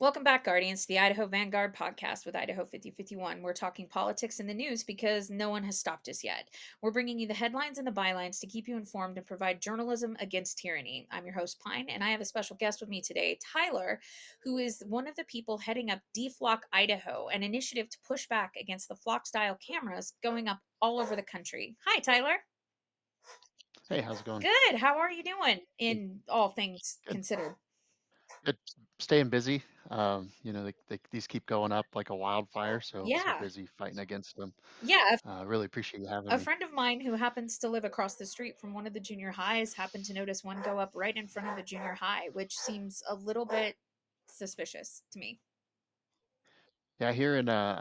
Welcome back, Guardians, to the Idaho Vanguard podcast with Idaho 5051. We're talking politics and the news because no one has stopped us yet. We're bringing you the headlines and the bylines to keep you informed and provide journalism against tyranny. I'm your host, Pine, and I have a special guest with me today, Tyler, who is one of the people heading up Deflock Idaho, an initiative to push back against the flock style cameras going up all over the country. Hi, Tyler. Hey, how's it going? Good. How are you doing Hey, in all things good. considered? Good. Staying busy. These keep going up like a wildfire, so Yeah. busy fighting against them. Yeah. Really appreciate you having A me. friend of mine who happens to live across the street from one of the junior highs happened to notice one go up right in front of the junior high, which seems a little bit suspicious to me. Yeah,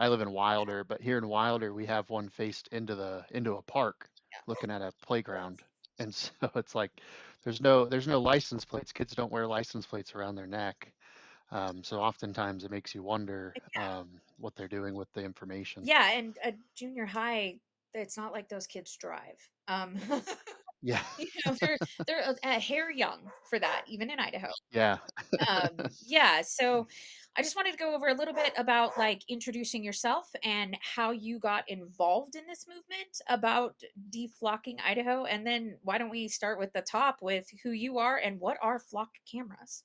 I live in Wilder, but here in Wilder we have one faced into a park, looking at a playground, and so it's like there's no license plates. Kids don't wear license plates around their neck, so oftentimes it makes you wonder what they're doing with the information. Yeah, and a junior high, it's not like those kids drive. Yeah, They're a hair young for that, even in Idaho. yeah. Yeah, so I just wanted to go over a little bit about like introducing yourself and how you got involved in this movement about deflocking Idaho. And then why don't we start with the top with who you are and what are flock cameras?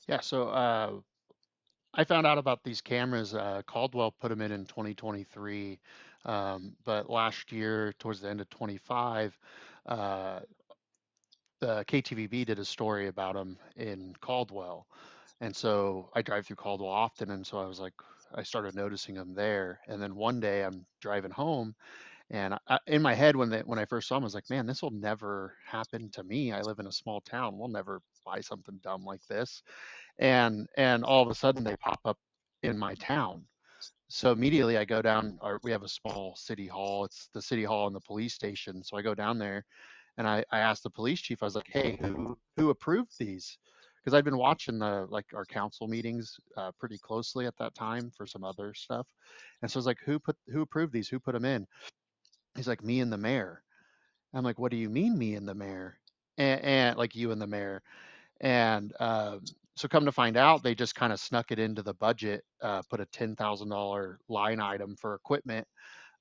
Yeah, so I found out about these cameras. Caldwell put them in 2023, but last year, towards the end of 25, uh, the KTVB did a story about them in Caldwell, and so I drive through Caldwell often, and so I started noticing them there. And then one day I'm driving home, and in my head when I first saw them, I was like, man, this will never happen to me. I live in a small town. We'll never buy something dumb like this. And all of a sudden they pop up in my town. So immediately I go down, or we have a small city hall. It's the city hall and the police station. So I go down there and I asked the police chief, I was like, hey, who approved these? Because I'd been watching our council meetings pretty closely at that time for some other stuff. And so I was like, who approved these? Who put them in? He's like, me and the mayor. I'm like, what do you mean me and the mayor? And like you and the mayor. And so come to find out, they just kind of snuck it into the budget, put a $10,000 line item for equipment,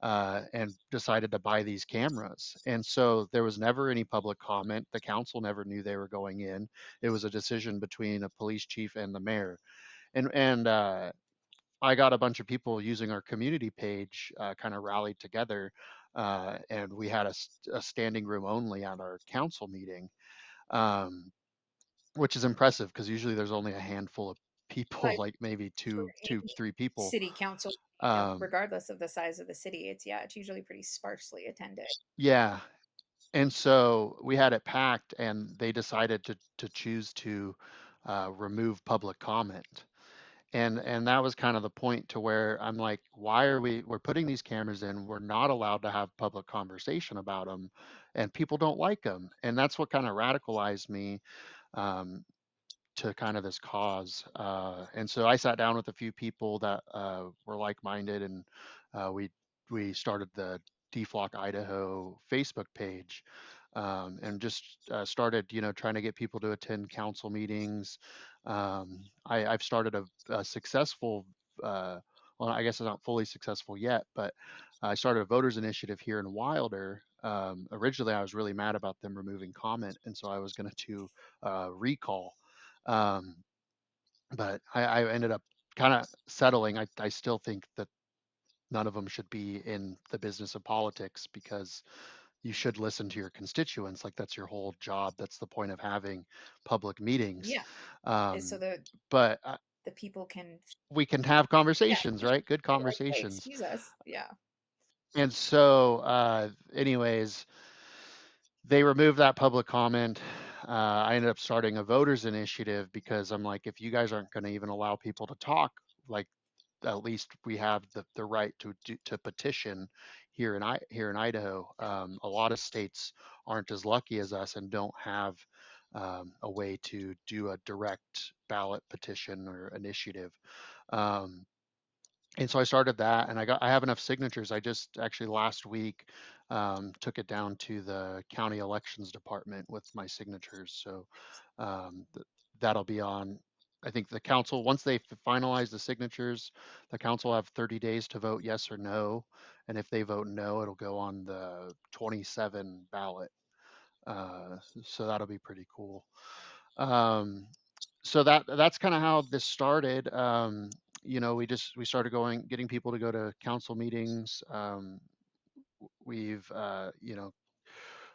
and decided to buy these cameras. And so there was never any public comment. The council never knew they were going in. It was a decision between a police chief and the mayor. And I got a bunch of people using our community page, kind of rallied together, and we had a standing room only at our council meeting. Um, which is impressive because usually there's only a handful of people, Like like maybe for two, any three people. city council, Um, regardless of the size of the city, it's usually pretty sparsely attended. yeah, and so we had it packed, and they decided to choose to remove public comment, and that was kind of the point to where I'm like, why we're putting these cameras in? We're not allowed to have public conversation about them, and people don't like them, and that's what kind of radicalized me. Um, to kind of this cause. And so I sat down with a few people that were like-minded, and we started the Deflock Idaho Facebook page, and just started, trying to get people to attend council meetings. I've started a successful, well, I guess it's not fully successful yet, but I started a voters initiative here in Wilder. Originally, I was really mad about them removing comment, and so I was going to do recall, um, but I ended up kind of settling. I still think that none of them should be in the business of politics because you should listen to your constituents. Like that's your whole job. That's the point of having public meetings. Yeah, so Um, the but people can, we can have yeah, conversations, right? Good be like, hey, conversations. excuse us. Yeah. And so, anyways, they removed that public comment. I ended up starting a voters initiative because I'm like, if you guys aren't going to even allow people to talk, like at least we have the right to petition here in Idaho. A lot of states aren't as lucky as us and don't have a way to do a direct ballot petition or initiative. Um, and so I started that, and I have enough signatures. I just actually last week took it down to the county elections department with my signatures. So um, th- that'll be on. I think the council, once they finalize the signatures, the council will have 30 days to vote yes or no. And if they vote no, it'll go on the 27 ballot. So that'll be pretty cool. Um, so that's kind of how this started. We started getting people to go to council meetings. We've,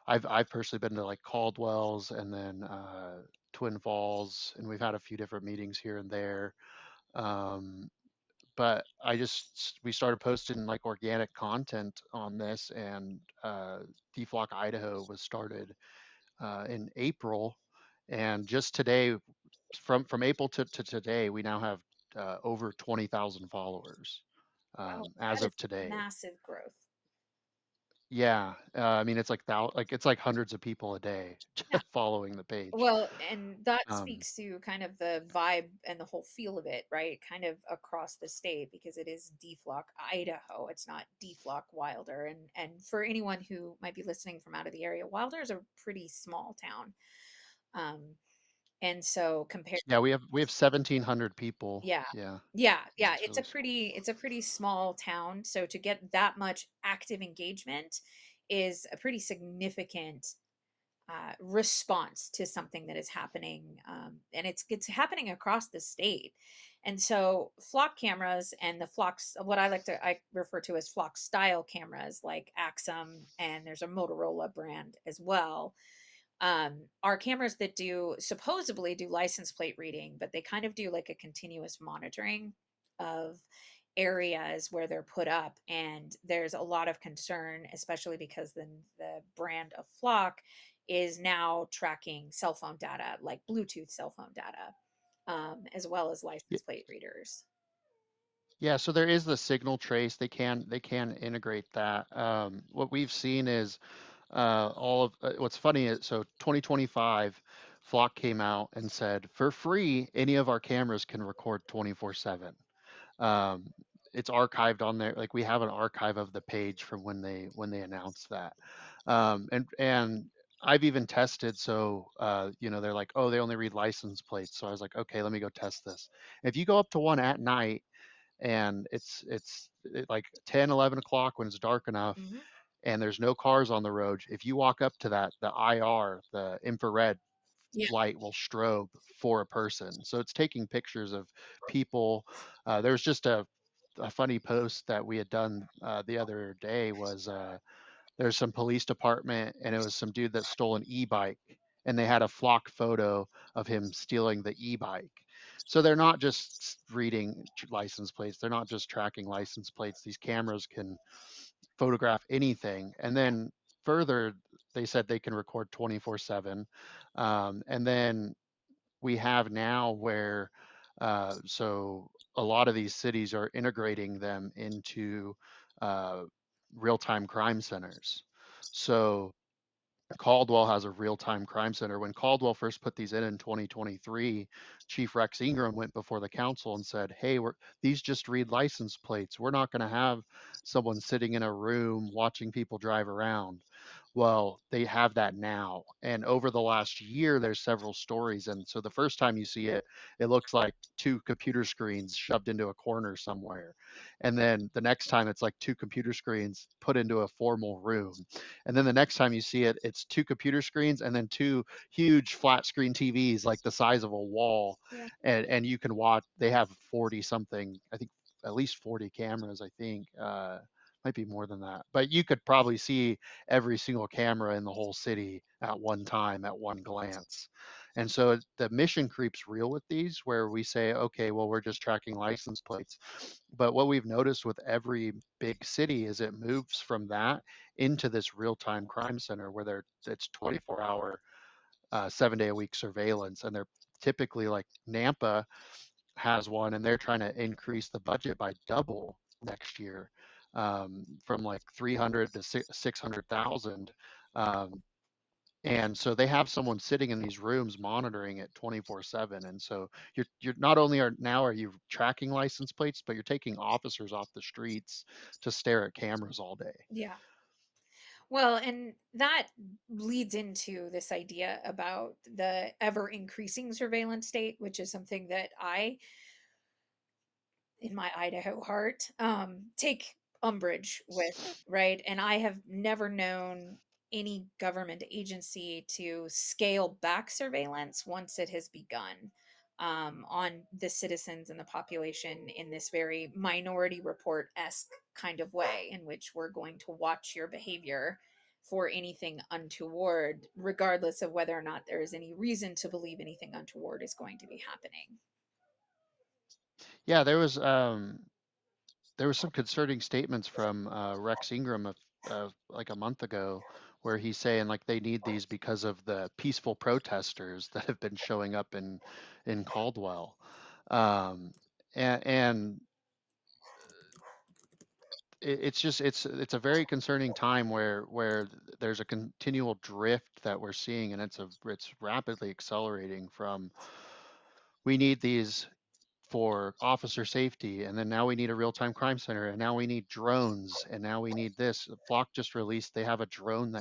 I've personally been to like Caldwell's and then Twin Falls, and we've had a few different meetings here and there. Um, but we started posting like organic content on this, and Deflock Idaho was started in April, and just today, from April to today, we now have over 20,000 followers Wow, as that is of today. massive growth. Yeah, I mean it's like hundreds of people a day Yeah. following the page. Well, and that Um, speaks to kind of the vibe and the whole feel of it, right? Kind of across the state because it is Deflock, Idaho. It's not Deflock Wilder. And for anyone who might be listening from out of the area, Wilder is a pretty small town. Um, and so compared, yeah, we have 1,700 people. yeah. Yeah, Yeah, it's really small. it's a pretty small town. So to get that much active engagement is a pretty significant response to something that is happening, and it's happening across the state. And so flock cameras and the flocks, what I refer to as flock style cameras, like Axum, and there's a Motorola brand as well, are cameras that do supposedly do license plate reading, but they kind of do like a continuous monitoring of areas where they're put up. And there's a lot of concern, especially because the brand of Flock is now tracking cell phone data, like Bluetooth cell phone data, as well as Yeah, license plate readers. yeah, so there is the signal trace. They can integrate that. What we've seen is all of what's funny is, so 2025, Flock came out and said for free any of our cameras can record 24/7. um, it's archived on there. Like we have an archive of the page from when they announced that. And I've even tested. So they're like, oh, they only read license plates. So I was like, okay, let me go test this. If you go up to one at night and like 10, 11 o'clock when it's dark enough Hmm. and there's no cars on the road, if you walk up to that, the IR, the infrared Yeah. light will strobe for a person. So it's taking pictures of people. There was just a funny post that we had done the other day was there's some police department and it was some dude that stole an e-bike and they had a flock photo of him stealing the e-bike. So they're not just reading license plates. They're not just tracking license plates. These cameras can photograph anything. And then further, they said they can record 24/7. And then we have now where so a lot of these cities are integrating them into uh, real-time crime centers. So Caldwell has a real-time crime center. When Caldwell first put these in 2023, Chief Rex Ingram went before the council and said, "Hey, these just read license plates. We're not going to have someone sitting in a room watching people drive around." Well, they have that now. And over the last year, there's several stories. And so the first time you see it, it looks like two computer screens shoved into a corner somewhere. And then the next time, it's like two computer screens put into a formal room. And then the next time you see it, it's two computer screens and then two huge flat screen TVs like the size of a wall. Yeah. And you can watch, they have 40 something, I think at least 40 cameras, I think. Might be more than that, but you could probably see every single camera in the whole city at one time, at one glance. And so the mission creeps real with these, where we say, okay, well, we're just tracking license plates. But what we've noticed with every big city is it moves from that into this real-time crime center where it's 24-hour, 7-day a week surveillance, and they're typically like Nampa has one, and they're trying to increase the budget by double next year, from like 300 to 600,000. Um, and so they have someone sitting in these rooms monitoring it 24/7. And so you're not only are you tracking license plates, but you're taking officers off the streets to stare at cameras all day. Yeah. Well, and that leads into this idea about the ever increasing surveillance state, which is something that I, in my Idaho heart, take umbrage with, right? And I have never known any government agency to scale back surveillance once it has begun, on the citizens and the population in this very minority report esque kind of way, in which we're going to watch your behavior for anything untoward, regardless of whether or not there is any reason to believe anything untoward is going to be happening. Yeah, there was some concerning statements from Rex Ingram like a month ago, where he's saying like they need these because of the peaceful protesters that have been showing up in Caldwell, um, and it's just it's a very concerning time where there's a continual drift that we're seeing, and it's rapidly accelerating from we need these for officer safety, and then now we need a real-time crime center, and now we need drones, and now we need this. Flock just released, they have a drone uh,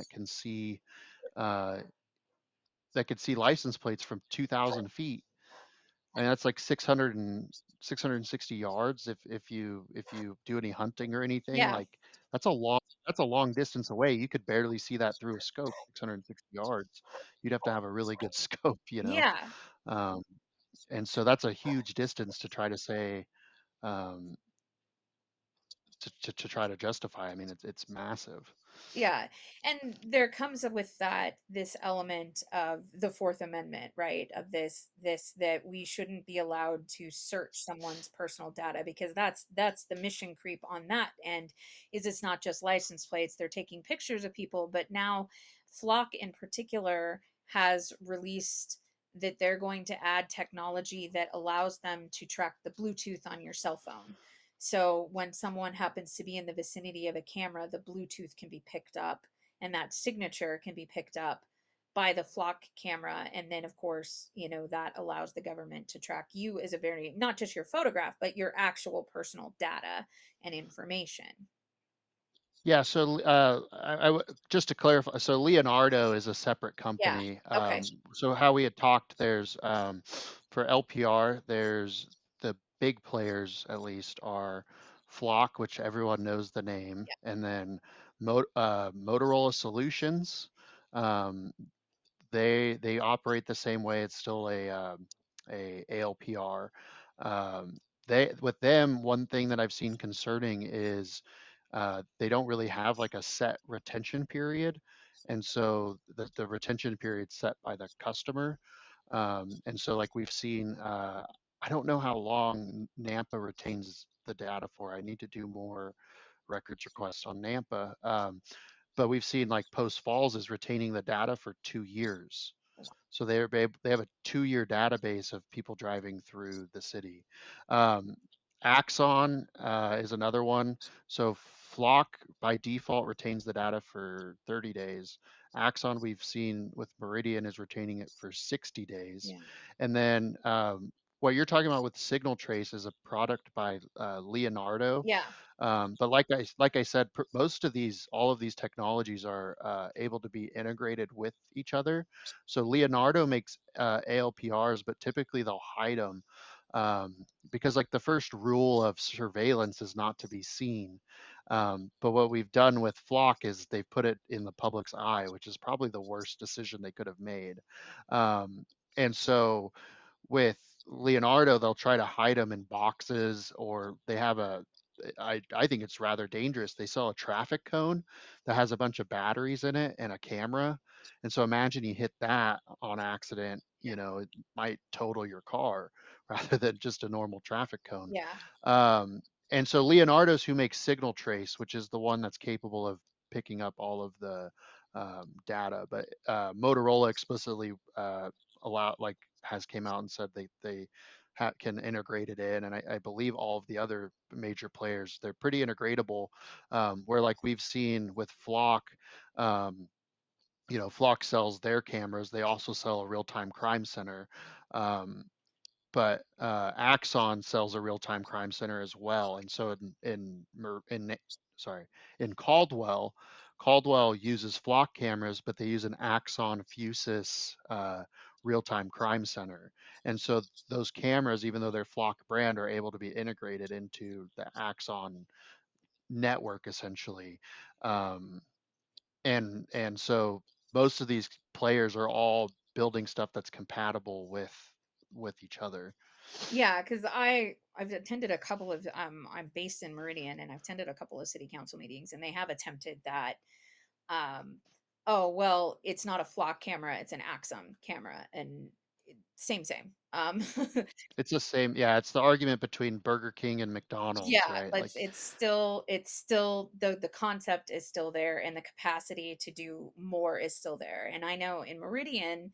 that can see license plates from 2,000 feet. I mean, that's like 660 yards if you do any hunting or anything. Yeah. Like that's a long distance away. You could barely see that through a scope, 660 yards. You'd have to have a really good scope, you know. Yeah. Um, and so that's a huge distance to try to say um, to try to justify. I mean, it's massive. Yeah. And there comes up with that this element of the Fourth Amendment, right? Of this that we shouldn't be allowed to search someone's personal data, because that's the mission creep on that end. Is it's not just license plates, they're taking pictures of people, but now Flock in particular has released that they're going to add technology that allows them to track the Bluetooth on your cell phone. So when someone happens to be in the vicinity of a camera, the Bluetooth can be picked up, and that signature can be picked up by the flock camera. And then, of course, that allows the government to track you as a very, not just your photograph, but your actual personal data and information. Yeah, so just to clarify, so Leonardo is a separate Yeah. company. Okay. So how we had talked, there's for LPR, there's the big players at least are Flock, which everyone knows the name, Yeah. and then Motorola Solutions. Um, they operate the same way. It's still a ALPR. They with them, one thing that I've seen concerning is they don't really have like a set retention period, and so the retention period set by the customer. And so like we've seen, I don't know how long Nampa retains the data for. I need to do more records requests on Nampa. But we've seen like Post Falls is retaining the data for 2 years. So they have a 2 year database of people driving through the city. Um, Axon is another one. So Flock by default retains the data for 30 days. Axon we've seen with Meridian is retaining it for 60 days. Yeah. And then what you're talking about with Signal Trace is a product by Leonardo. Yeah. But like I said, most of all of these technologies are able to be integrated with each other. So Leonardo makes ALPRs, but typically they'll hide them because like the first rule of surveillance is not to be seen. But what we've done with Flock is they've put it in the public's eye, which is probably the worst decision they could have made. And so with Leonardo, they'll try to hide them in boxes, or they have I think it's rather dangerous. They sell a traffic cone that has a bunch of batteries in it and a camera. And so imagine you hit that on accident, Yeah. it might total your car rather than just a normal traffic cone. Yeah. Um, and so Leonardo's who makes Signal Trace, which is the one that's capable of picking up all of the data. But Motorola explicitly has came out and said they can integrate it in, and I believe all of the other major players they're pretty integratable. Where like we've seen with Flock, um, Flock sells their cameras. They also sell a real-time crime center. Um, but Axon sells a real-time crime center as well. And so sorry, in Caldwell, Caldwell uses flock cameras, but they use an Axon Fusus real-time crime center. And so those cameras, even though they're flock brand, are able to be integrated into the Axon network essentially. Um, and so most of these players are all building stuff that's compatible with each other. Yeah, because I've attended a couple of I'm based in Meridian, and I've attended a couple of city council meetings, and they have attempted that. um oh well, it's not a flock camera, it's an Axon camera, and same. It's the same, yeah, it's the argument between Burger King and McDonald's, Yeah, right? but it's still the concept is still there, and the capacity to do more is still there. And I know in Meridian,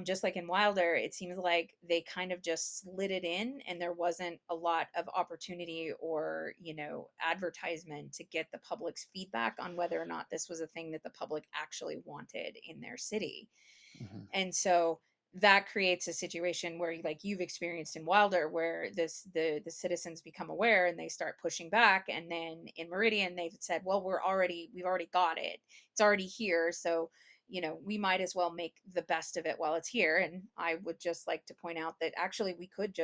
just like in Wilder, it seems like they kind of just slid it in, and there wasn't a lot of opportunity or, advertisement to get the public's feedback on whether or not this was a thing that the public actually wanted in their city. Mhm. And so that creates a situation where, like you've experienced in Wilder, where the citizens become aware and they start pushing back. And then in Meridian, they've said, well, we've already got it, it's already here, so we might as well make the best of it while it's here. And I would just like to point out that actually we could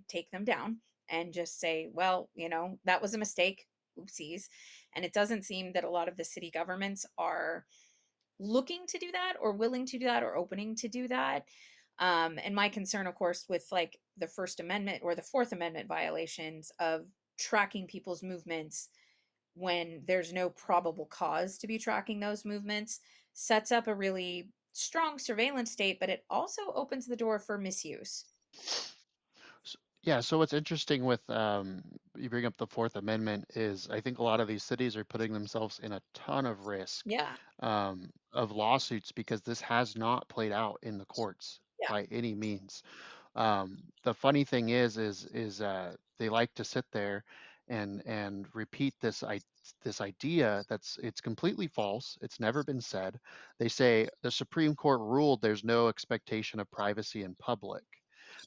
take them down and just say, well, that was a mistake, oopsies. And it doesn't seem that a lot of the city governments are looking to do that or willing to do that or opening to do that. And my concern, of course, with like the First Amendment or the Fourth Amendment violations of tracking people's movements when there's no probable cause to be tracking those movements, sets up a really strong surveillance state, but it also opens the door for misuse. Yeah, so what's interesting with you bring up the Fourth Amendment is I think a lot of these cities are putting themselves in a ton of risk Yeah. of lawsuits because this has not played out in the courts Yeah. by any means. The funny thing is they like to sit there and repeat this idea that's it's completely false. It's never been said. They say the Supreme Court ruled there's no expectation of privacy in public.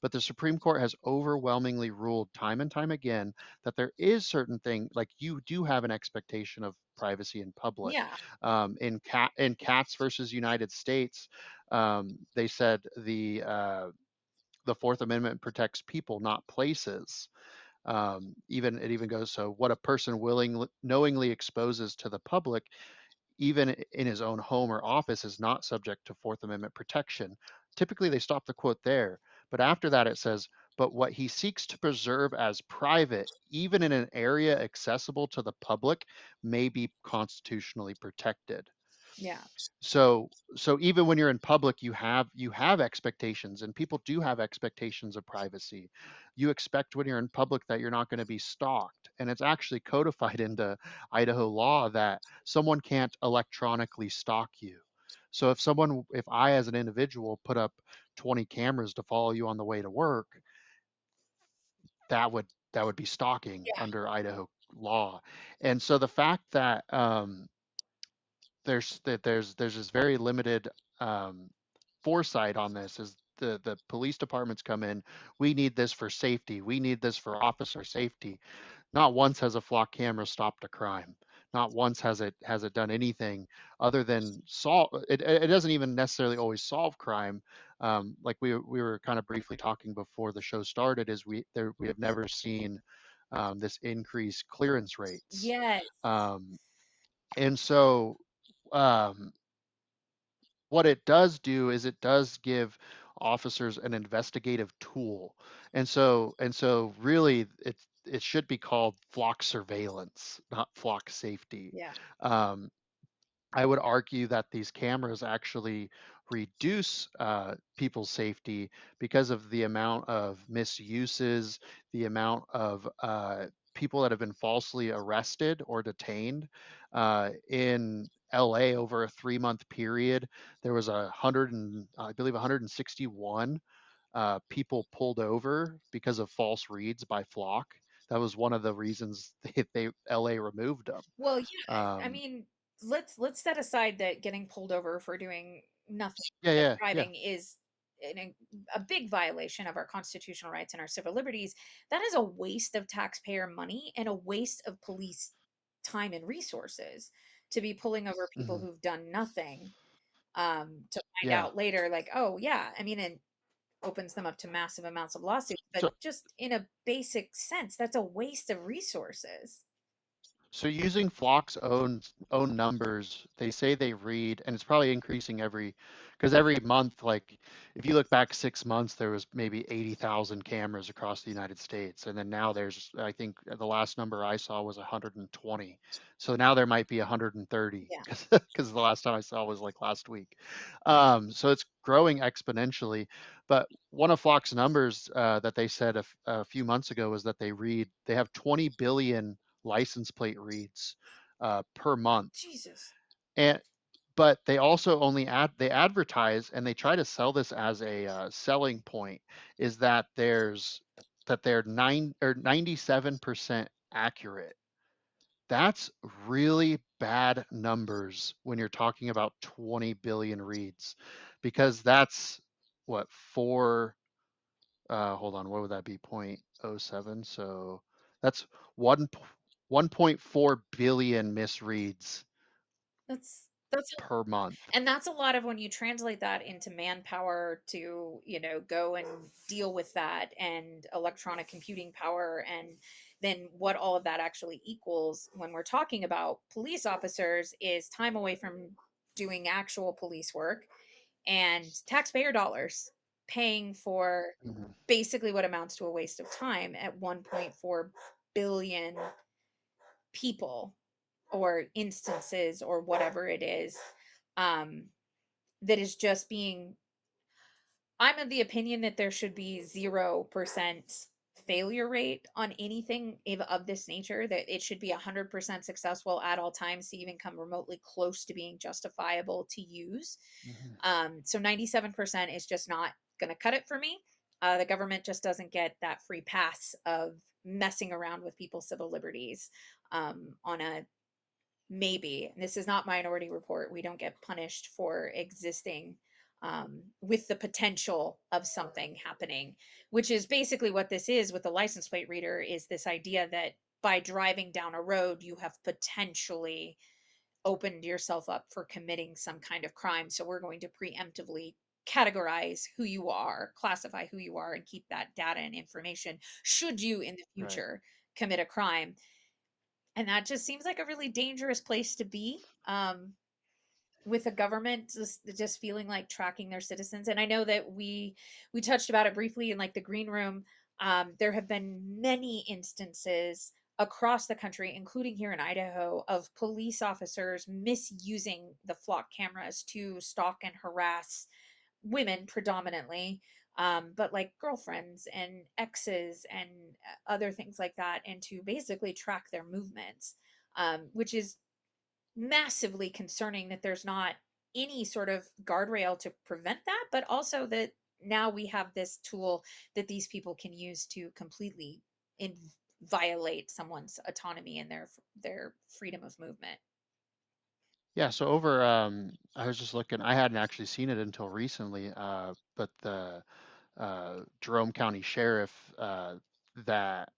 But the Supreme Court has overwhelmingly ruled time and time again that there is certain thing like you do have an expectation of privacy in public. Yeah. In Katz versus United States, they said the Fourth Amendment protects people, not places. Even it even goes so what a person willingly knowingly exposes to the public, even in his own home or office, is not subject to Fourth Amendment protection. Typically, they stop the quote there, but after that it says, but what he seeks to preserve as private, even in an area accessible to the public, may be constitutionally protected. Yeah. So even when you're in public, you have expectations, and people do have expectations of privacy. You expect when you're in public that you're not going to be stalked, and it's actually codified into Idaho law that someone can't electronically stalk you. So if I as an individual put up 20 cameras to follow you on the way to work, that would be stalking Yeah. under Idaho law. And so the fact that there's this very limited um, foresight on this is the police departments come in, we need this for safety, we need this for officer safety. Not once has a flock camera stopped a crime. Not once has it done anything other than solve it. It doesn't even necessarily always solve crime. Like we were kind of briefly talking before the show started, is we have never seen this increased clearance rates. Yes. um, and so um, what it does do is it does give officers an investigative tool. And so really it should be called flock surveillance, not flock safety. Yeah. um, I would argue that these cameras actually reduce people's safety because of the amount of misuses, the amount of people that have been falsely arrested or detained. In LA over a 3 month period, there was I believe 161 people pulled over because of false reads by Flock. That was one of the reasons they LA removed them. Well, yeah, I Um, mean, let's set aside that getting pulled over for doing nothing yeah, but yeah, yeah. driving is an, a big violation of our constitutional rights and our civil liberties. That is a waste of taxpayer money and a waste of police time and resources. to be pulling over people Hmm. who've done nothing, to find Yeah. out later, like, oh, yeah, I mean, it opens them up to massive amounts of lawsuits, but So just in a basic sense, that's a waste of resources. So using Flock's own numbers, they say they read, and it's probably increasing because every month, like if you look back 6 months, there was maybe 80,000 cameras across the United States, and then now there's, I think the last number I saw was 120. So now there might be 130 Yeah. because the last time I saw was like last week. So it's growing exponentially. But one of Flock's numbers that they said a few months ago was that they have 20 billion license plate reads per month. Jesus. And but they also they advertise and they try to sell this as a selling point is that they're 97% accurate. That's really bad numbers when you're talking about 20 billion reads, because that's what four hold on, what would that be? 0.07. So that's one 1.4 billion misreads That's per month. and that's a lot of when you translate that into manpower to, go and deal with that, and electronic computing power, and then what all of that actually equals when we're talking about police officers is time away from doing actual police work, and taxpayer dollars paying for Mhm. basically what amounts to a waste of time at 1.4 billion people or instances or whatever it is, um, that is just being. I'm of the opinion that there should be 0% failure rate on anything of this nature, that it should be 100% successful at all times to even come remotely close to being justifiable to use. Mhm. So 97% is just not going to cut it for me. The government just doesn't get that free pass of messing around with people's civil liberties, on a maybe. And this is not Minority Report. We don't get punished for existing, with the potential of something happening, which is basically what this is with the license plate reader, is this idea that by driving down a road, you have potentially opened yourself up for committing some kind of crime. So we're going to preemptively categorize who you are, classify who you are, and keep that data and information should you in the Right. future commit a crime. And that just seems like a really dangerous place to be, with a government just feeling like tracking their citizens. And I know that we touched about it briefly in like the green room. There have been many instances across the country, including here in Idaho, of police officers misusing the flock cameras to stalk and harass women predominantly, but like girlfriends and exes and other things like that, and to basically track their movements, which is massively concerning that there's not any sort of guardrail to prevent that, but also that now we have this tool that these people can use to completely in, violate someone's autonomy and their freedom of movement. Yeah, so I was just looking, I hadn't actually seen it until recently, but the Jerome County Sheriff that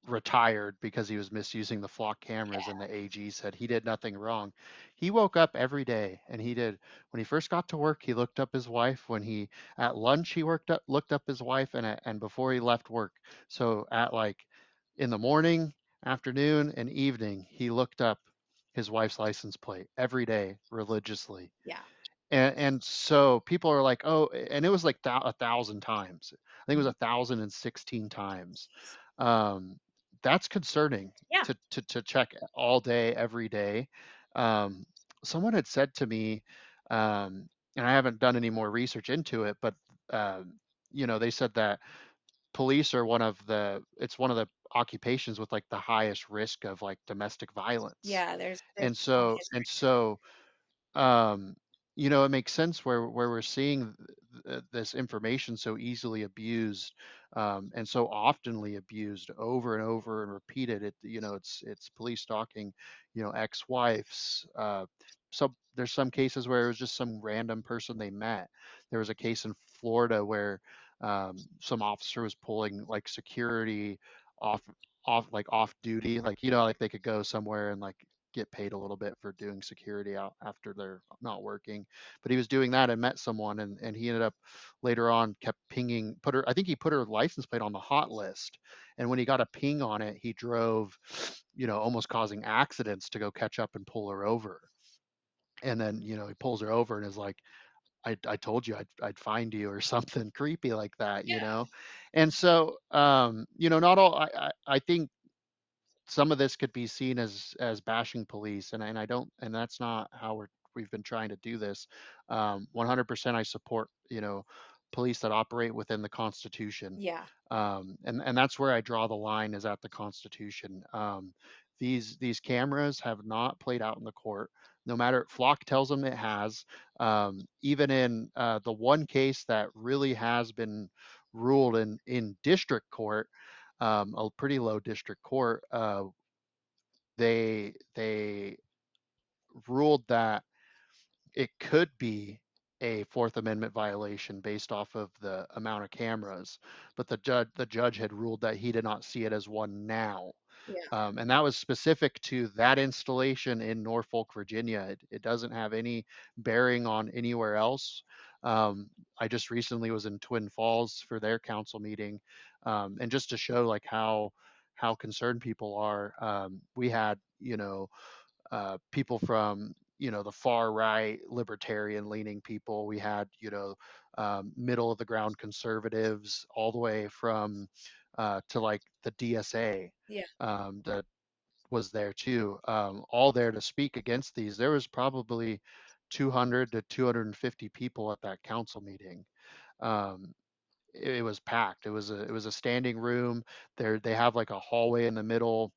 retired because he was misusing the flock cameras, and the AG said he did nothing wrong. He woke up every day and when he first got to work, he looked up his wife. When he at lunch, he looked up his wife, and before he left work. So at like in the morning, afternoon, and evening, he looked up his wife's license plate every day religiously. Yeah. And so people are like, oh, and it was like 1,000 times. I think it was Mhm. 1,016 times. Um, that's concerning Yeah. to check all day, every day. Um, Someone had said to me, and I haven't done any more research into it, but um, they said that police are it's one of the occupations with like the highest risk of like domestic violence. Yeah, there's And a long so history. and so um, it makes sense where we're seeing this information so easily abused, and so oftenly abused over and over and repeated. It's police stalking, ex-wives. So there's some cases where it was just some random person they met. There was a case in Florida where some officer was pulling like security off off duty, like like they could go somewhere and like get paid a little bit for doing security out after they're not working. But he was doing that and met someone, and he ended up later on kept pinging, put her, I think he put her license plate on the hot list. And when he got a ping on it, he drove, almost causing accidents to go catch up and pull her over. And then, he pulls her over and is like, I told you I'd find you or something creepy like that. Yeah. And so, not all, I think some of this could be seen as bashing police, and I don't, and that's not how we've been trying to do this. 100% I support, police that operate within the Constitution. Yeah. And that's where I draw the line, is at the Constitution. These cameras have not played out in the court. No matter, Flock tells them it has. Even in the one case that really has been ruled in district court, a pretty low district court, they ruled that it could be a Fourth Amendment violation based off of the amount of cameras, but the judge had ruled that he did not see it as one now. Yeah. And that was specific to that installation in Norfolk, Virginia. It doesn't have any bearing on anywhere else. I just recently was in Twin Falls for their council meeting, and just to show like how concerned people are. We had, people from, the far right libertarian leaning people. We had, middle of the ground conservatives, all the way from to like the DSA, Yeah. that was there too, all there to speak against these. There was probably 200 to 250 people at that council meeting. Um, it was packed. It was a standing room. They have like a hallway in the middle,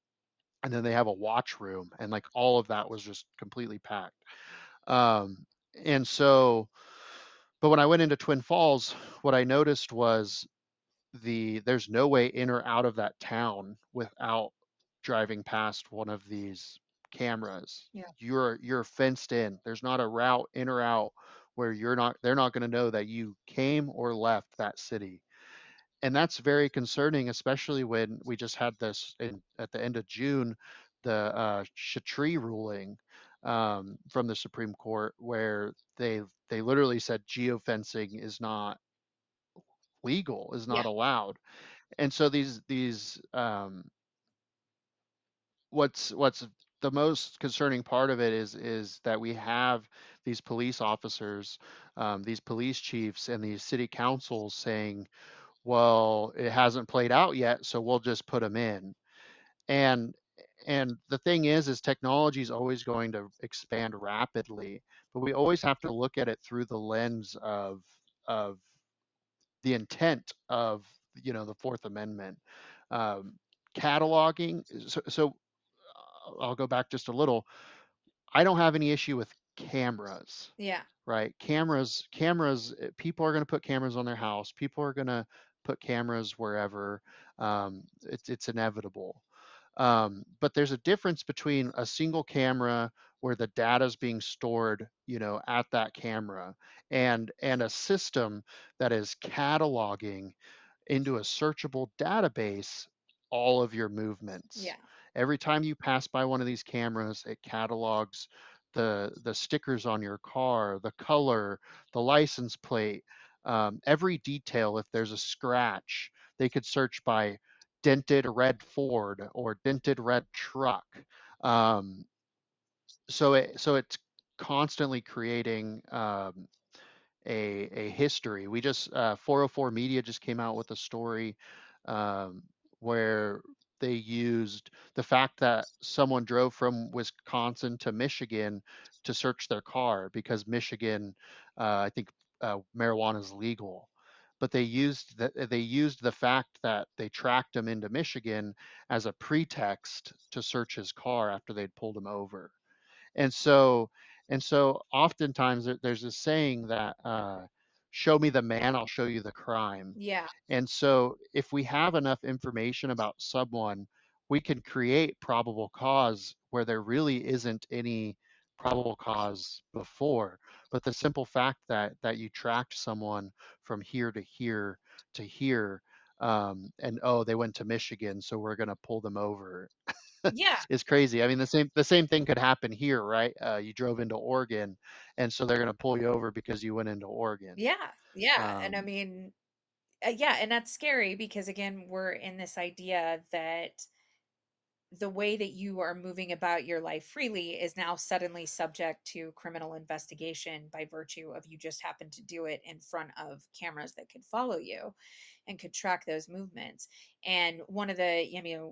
and then they have a watch room, and like all of that was just completely packed. Um, and so, but when I went into Twin Falls, what I noticed was there's no way in or out of that town without driving past one of these cameras. Yeah. You're fenced in. There's not a route in or out where they're not going to know that you came or left that city. And that's very concerning, especially when we just had this at the end of June, the Chattree ruling, from the Supreme Court, where they literally said geofencing is not legal, is Yeah. not allowed. And so these what's the most concerning part of it is that we have these police officers, these police chiefs, and these city councils saying, well, it hasn't played out yet, so we'll just put them in. And the thing is technology is always going to expand rapidly, but we always have to look at it through the lens of the intent of, the Fourth Amendment. Um, Cataloging. So I'll go back just a little. I don't have any issue with cameras, Yeah. right? Cameras, people are going to put cameras on their house. People are going to put cameras wherever. It's inevitable. But there's a difference between a single camera where the data is being stored, at that camera, and a system that is cataloging into a searchable database all of your movements. Yeah. Every time you pass by one of these cameras, it catalogs the stickers on your car, the color, the license plate, every detail. If there's a scratch, they could search by dented red Ford or dented red truck. Um, so it's constantly creating, a history. We just 404 Media just came out with a story, um, where they used the fact that someone drove from Wisconsin to Michigan to search their car because Michigan, I think, marijuana is legal. But they used the fact that they tracked him into Michigan as a pretext to search his car after they'd pulled him over. And so and so oftentimes there's this saying that, show me the man, I'll show you the crime. Yeah. And so if we have enough information about someone, we can create probable cause where there really isn't any probable cause before. But the simple fact that you tracked someone from here to here to here, and oh, they went to Michigan, so we're going to pull them over. Yeah. is crazy. I mean, the same thing could happen here, right? You drove into Oregon, and so they're going to pull you over because you went into Oregon. Yeah. Yeah. And I Um, mean, yeah, and that's scary because again, we're in this idea that the way that you are moving about your life freely is now suddenly subject to criminal investigation by virtue of you just happened to do it in front of cameras that could follow you and could track those movements. And one of the,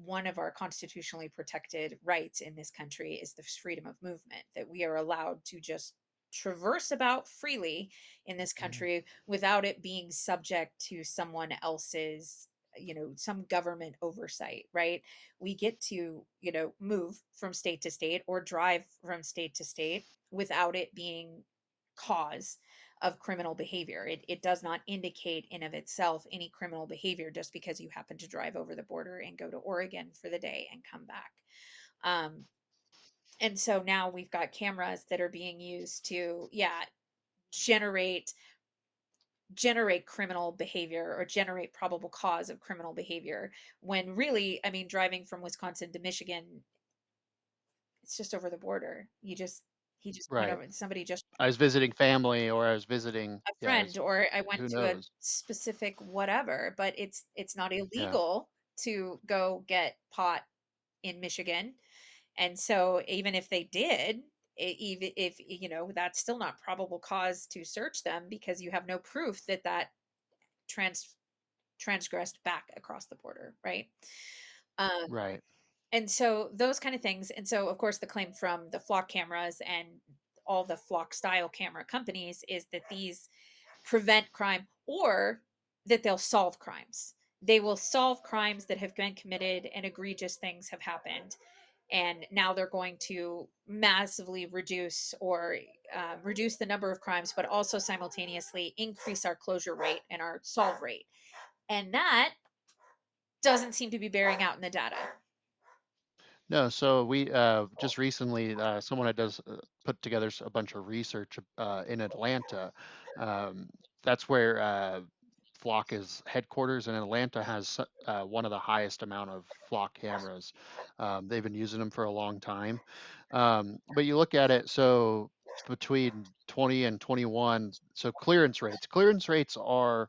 one of our constitutionally protected rights in this country is the freedom of movement, that we are allowed to just traverse about freely in this mhm. country without it being subject to someone else's, some government oversight, right? We get to, move from state to state or drive from state to state without it being cause of criminal behavior. It does not indicate in of itself any criminal behavior just because you happen to drive over the border and go to Oregon for the day and come back. Um, and so now we've got cameras that are being used to, yeah, generate criminal behavior or generate probable cause of criminal behavior, when really, I mean, driving from Wisconsin to Michigan, it's just over the border. He just went Right. over, somebody just, I was visiting family, or I was visiting, a yeah, friend, or I went who to a knows? specific whatever, but it's not Yeah, illegal to go get pot in Michigan. And so even if they did, even if, that's still not probable cause to search them because you have no proof that trans transgressed back across the border, right? Um, right. and so those kind of things. And so, of course, the claim from the flock cameras and all the flock style camera companies is that these prevent crime or that they'll solve crimes. They will solve crimes that have been committed and egregious things have happened. And now they're going to massively reduce or reduce the number of crimes, but also simultaneously increase our closure rate and our solve rate. And that doesn't seem to be bearing out in the data. No, so we just recently, someone that does put together a bunch of research in Atlanta. Um, that's where Flock is headquarters, and Atlanta has one of the highest amount of Flock cameras. They've been using them for a long time. But you look at it, so between 20 and 21, so clearance rates are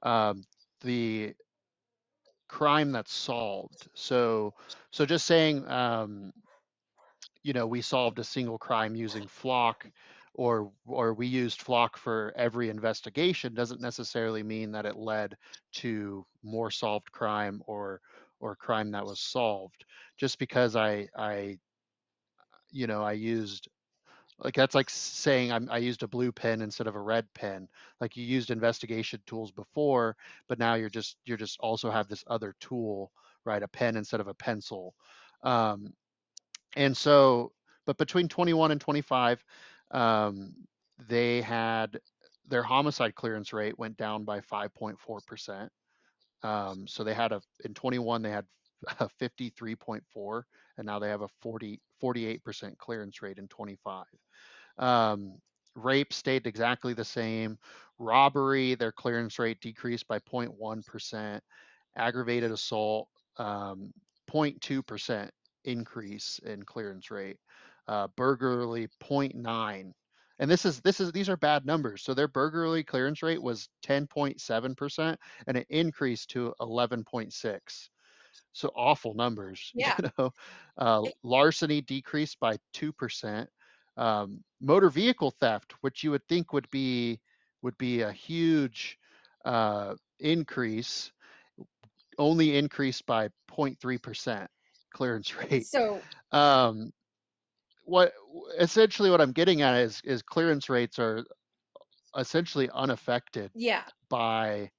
um, the crime that's solved. So just saying, we solved a single crime using Flock, or we used Flock for every investigation doesn't necessarily mean that it led to more solved crime, or crime that was solved. Just because I used, like, that's like saying I used a blue pen instead of a red pen. Like, you used investigation tools before, but now you're just also have this other tool, right? A pen instead of a pencil. Um, and so, but between 21 and 25, um, they had their homicide clearance rate went down by 5.4%. So they had in 21 they had a 53.4, and now they have a 48% clearance rate in 25. Um, Rape stayed exactly the same. Robbery, their clearance rate decreased by 0.1%. Aggravated assault, 0.2% increase in clearance rate. Burglary, 0.9. And these are bad numbers. So their burglary clearance rate was 10.7%, and it increased to 11.6. So awful numbers, Yeah. larceny decreased by 2%. Motor vehicle theft, which you would think would be a huge increase, only increased by 0.3% clearance rate. So, Um, what essentially what I'm getting at is clearance rates are essentially unaffected yeah, by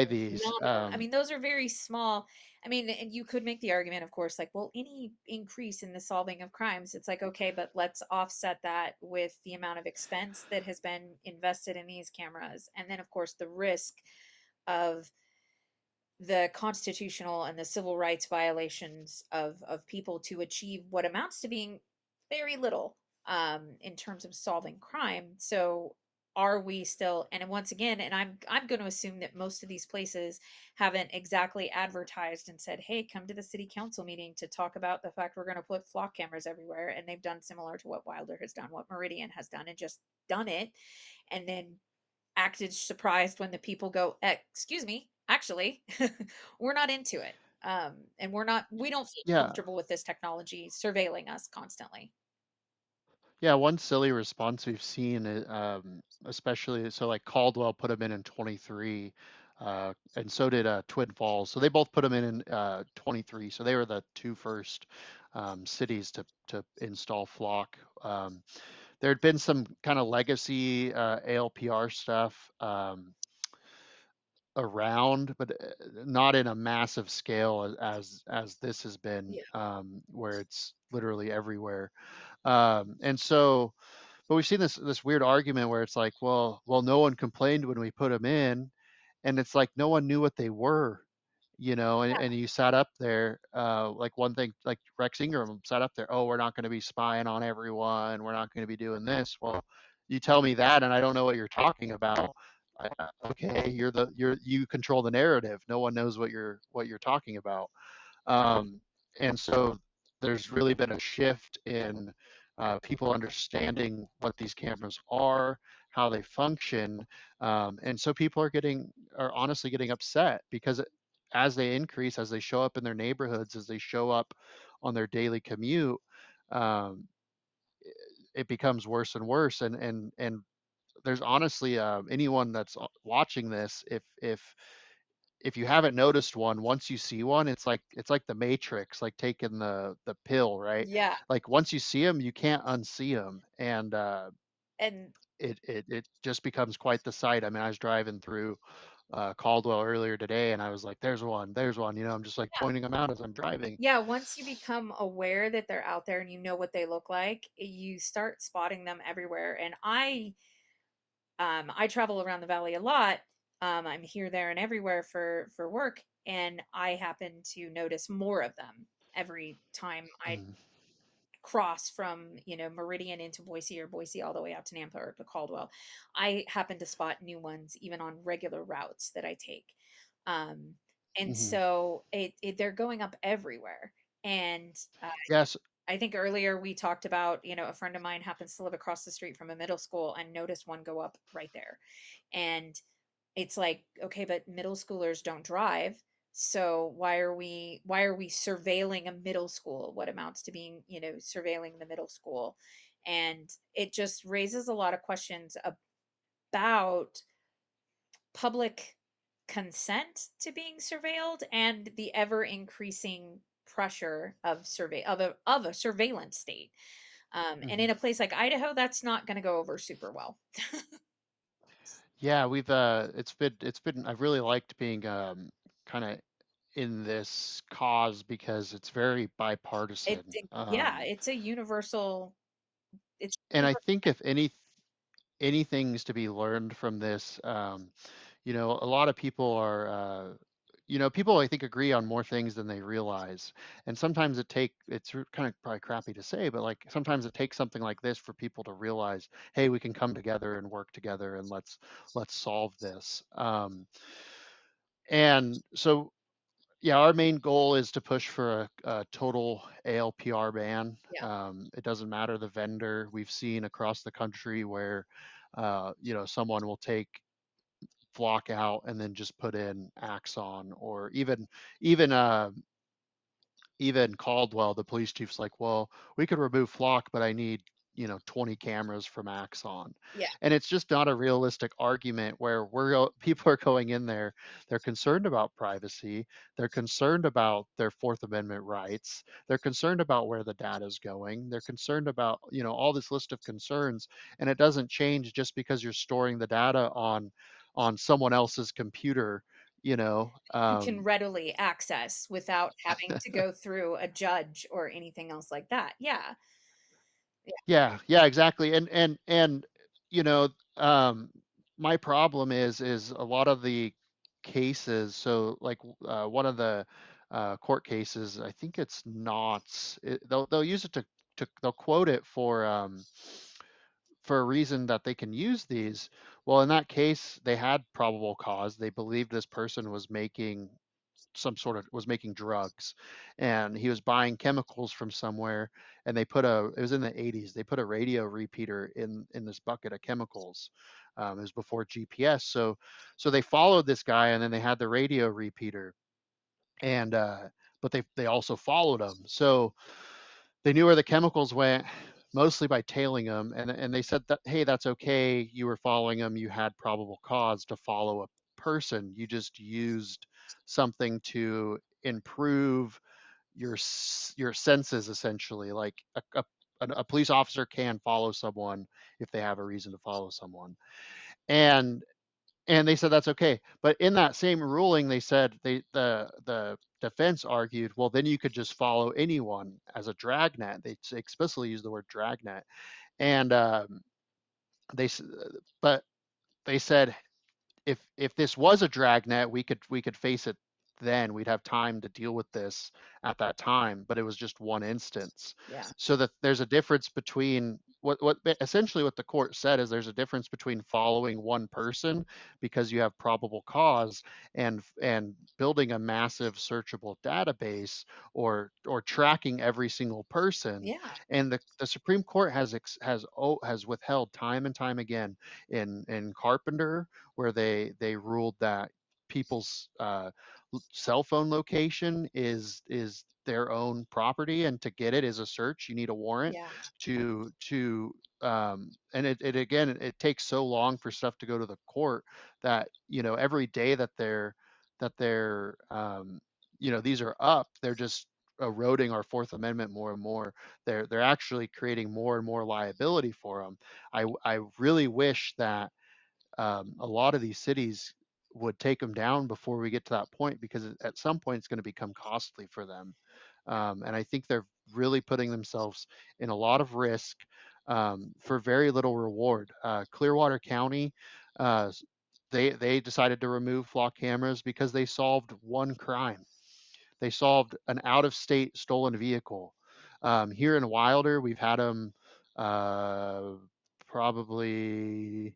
these. nominal. I mean, those are very small. I mean, and you could make the argument, of course, like, well, any increase in the solving of crimes, it's like, okay, but let's offset that with the amount of expense that has been invested in these cameras. And then, of course, the risk of the constitutional and the civil rights violations of people to achieve what amounts to being very little in terms of solving crime. So are we still, and once again, and I'm going to assume that most of these places haven't exactly advertised and said, "Hey, come to the city council meeting to talk about the fact we're going to put flock cameras everywhere." And they've done similar to what Wilder has done, what Meridian has done, and just done it, and then acted surprised when the people go, "Excuse me, actually, we're not into it." And we don't feel Yeah, comfortable with this technology surveilling us constantly. yeah. One silly response we've seen, especially so like Caldwell put them in 23, and so did Twin Falls. So they both put them in 23. So they were the two first cities to install Flock. There had been some kind of legacy ALPR stuff. Around, but not in a massive scale as this has been, Yeah. where it's literally everywhere. And so, but we've seen this weird argument where it's like, well, no one complained when we put them in, and it's like no one knew what they were, and you sat up there, like one thing, like Rex Ingram sat up there, oh, we're not going to be spying on everyone, we're not going to be doing this. Well, you tell me that, and I don't know what you're talking about. Okay, you control the narrative. No one knows what you're talking about. Um, and so there's really been a shift in people understanding what these cameras are, how they function, and so people are honestly getting upset because as they increase, as they show up in their neighborhoods, as they show up on their daily commute, um, it becomes worse and worse. And there's honestly anyone that's watching this, if you haven't noticed one, once you see one, it's like the Matrix, like taking the pill, right? Yeah. Like once you see them, you can't unsee them, and And it just becomes quite the sight. I mean, I was driving through Caldwell earlier today, and I was like, "There's one, there's one." I'm just like yeah. pointing them out as I'm driving. Yeah, once you become aware that they're out there and you know what they look like, you start spotting them everywhere. And I travel around the valley a lot. I'm here, there, and everywhere for work, and I happen to notice more of them every time I Mhm. cross from, Meridian into Boise, or Boise all the way out to Nampa or to Caldwell. I happen to spot new ones even on regular routes that I take. Um, and Mhm. so they're going up everywhere. And Yes. I think earlier we talked about, a friend of mine happens to live across the street from a middle school and noticed one go up right there. And it's like, okay, but middle schoolers don't drive. So why are we surveilling a middle school? What amounts to being, surveilling the middle school? And it just raises a lot of questions about public consent to being surveilled and the ever increasing pressure of a surveillance state. And Mhm. in a place like Idaho, that's not going to go over super well. Yeah, we've it's been I've really liked being kind of in this cause because it's very bipartisan. Yeah, it's a universal. It's And I universal. think if anything's to be learned from this, a lot of people are, people I think agree on more things than they realize. And sometimes it's kind of probably crappy to say, but like sometimes it takes something like this for people to realize, hey, we can come together and work together and let's solve this. And so yeah, our main goal is to push for a total ALPR ban. Yeah, It doesn't matter the vendor. We've seen across the country where, someone will take Flock out and then just put in Axon, or even even Caldwell, the police chief's like, well, we could remove Flock, but I need, 20 cameras from Axon. yeah. And it's just not a realistic argument where people are going in there. They're concerned about privacy. They're concerned about their Fourth Amendment rights. They're concerned about where the data is going. They're concerned about, all this list of concerns. And it doesn't change just because you're storing the data on someone else's computer, you know. You can readily access without having to go through a judge or anything else like that. Yeah. Yeah. Yeah, yeah, exactly. And you know, um, my problem is a lot of the cases. So like one of the court cases, I think it's Knott's. They'll use it to they'll quote it for a reason that they can use these. Well, in that case, they had probable cause. They believed this person was making was making drugs, and he was buying chemicals from somewhere, and it was in the 80s, they put a radio repeater in this bucket of chemicals. It was before GPS, so they followed this guy, and then they had the radio repeater, and but they also followed him, so they knew where the chemicals went, mostly by tailing them, and they said that, hey, that's okay, you were following them, you had probable cause to follow a person, you just used something to improve your senses, essentially, like a police officer can follow someone if they have a reason to follow someone, and they said that's okay. But in that same ruling, they said the defense argued, well, then you could just follow anyone as a dragnet. They explicitly use the word dragnet, and they but they said if this was a dragnet, we could face it then. We'd have time to deal with this at that time, but it was just one instance. Yeah. So that there's a difference between what essentially what the court said is there's a difference between following one person because you have probable cause and building a massive searchable database or tracking every single person. Yeah. And the Supreme Court has withheld time and time again in Carpenter, where they ruled that people's cell phone location is their own property, and to get it is a search. You need a warrant Yeah. to and it again, it takes so long for stuff to go to the court that every day that these are up, they're just eroding our Fourth Amendment more and more. They're actually creating more and more liability for them. I really wish that a lot of these cities would take them down before we get to that point, because at some point it's going to become costly for them. And I think they're really putting themselves in a lot of risk for very little reward. Clearwater County, uh, they decided to remove flock cameras because they solved one crime. They solved an out-of-state stolen vehicle. Here in Wilder, we've had them probably,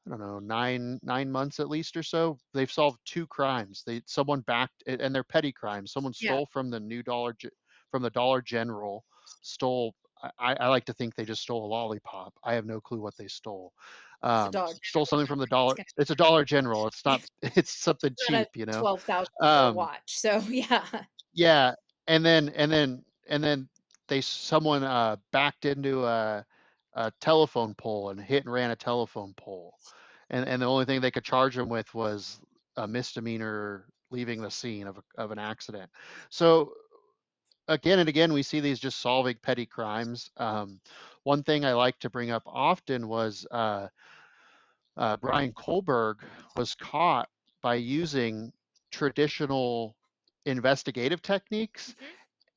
I don't know, 9 months at least or so. They've solved two crimes. Someone backed, and they're petty crimes. Someone Yeah. stole from from the Dollar General. Stole. I like to think they just stole a lollipop. I have no clue what they stole. It's a Dollar Stole General. something from the It's dollar. gonna It's a Dollar General. It's not. It's something not a cheap. $12,000 Um, watch. So yeah. yeah, and then someone backed into a telephone pole and hit and ran a telephone pole, and the only thing they could charge him with was a misdemeanor leaving the scene of an accident. So again and again, we see these just solving petty crimes. One thing I like to bring up often was Brian Kohlberg was caught by using traditional investigative techniques